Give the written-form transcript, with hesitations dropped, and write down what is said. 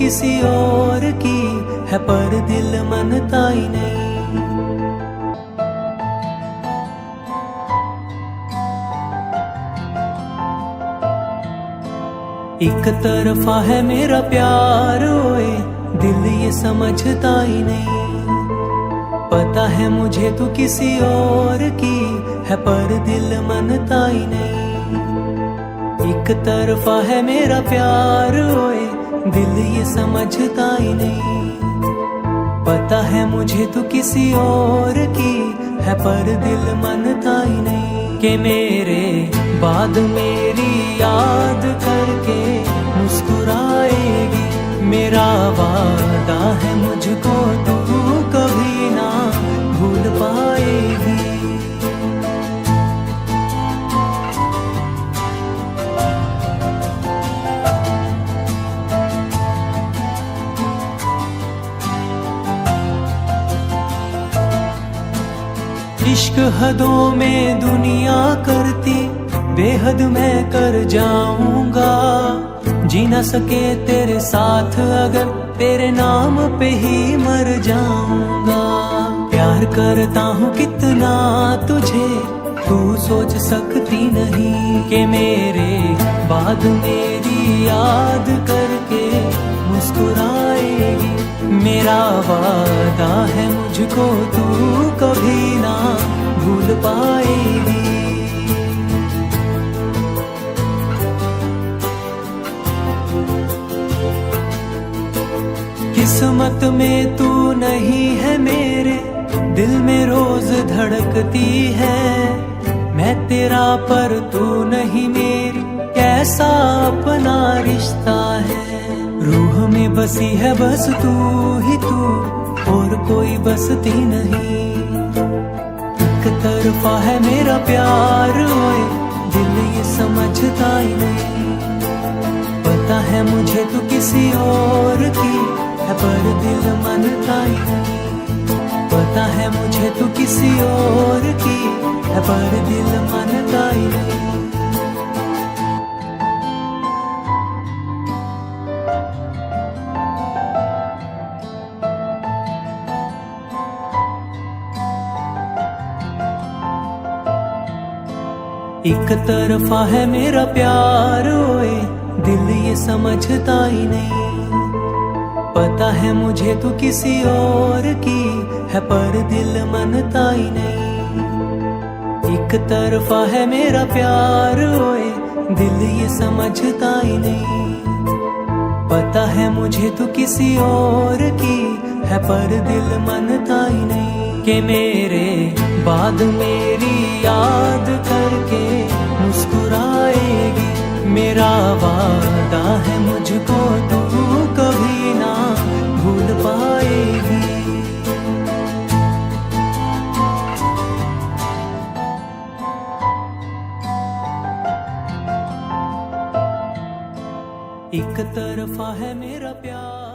किसी और की है, पर दिल मानता ही नहीं। एक तरफा है मेरा प्यार ओए, दिल ये समझता ही नहीं। पता है मुझे तू किसी और की है, पर दिल मानता ही नहीं। एक तरफा है मेरा प्यार ओए, दिल ये समझता ही नहीं। पता है मुझे तू किसी और की है, पर दिल मानता ही नहीं। कि मेरे बाद मेरी याद करके मुस्कुराएगी, मेरा वादा है मुझको तू कभी ना भूल पाएगी। इश्क हदों में दुनिया करती, बेहद मैं कर जाऊंगा। जी न सके तेरे साथ अगर तेरे नाम पे ही मर जाऊंगा। प्यार करता हूँ कितना तुझे तू सोच सकती नहीं। कि मेरे बाद मेरी याद करके मुस्कुराएगी, मेरा वादा है मुझको तू कभी ना भूल पाएगी। किस्मत में तू नहीं है मेरे, दिल में रोज धड़कती है। मैं तेरा पर तू नहीं मेरी, कैसा अपना रिश्ता है। रूह में बसी है बस तू ही तू, और कोई बसती नहीं। एक तरफा है मेरा प्यार ओए, दिल ये समझता ही नहीं। पता है मुझे तू किसी और की है, पर दिल मानता ही नहीं। पता है मुझे तू किसी और की है, पर दिल मानता ही नहीं। एक तरफा है मेरा प्यार ओए, दिल ये समझता ही नहीं। पता है मुझे तू किसी और की है, पर दिल मानता ही नहीं। एक तरफा है मेरा प्यार ओए, दिल ये समझता ही नहीं। पता है मुझे तू किसी और की है, पर दिल मानता ही नहीं। कि मेरे बाद मेरी याद करके मुस्कुराएगी, मेरा वादा है मुझको तू कभी ना भूल पाएगी। एक तरफा है मेरा प्यार।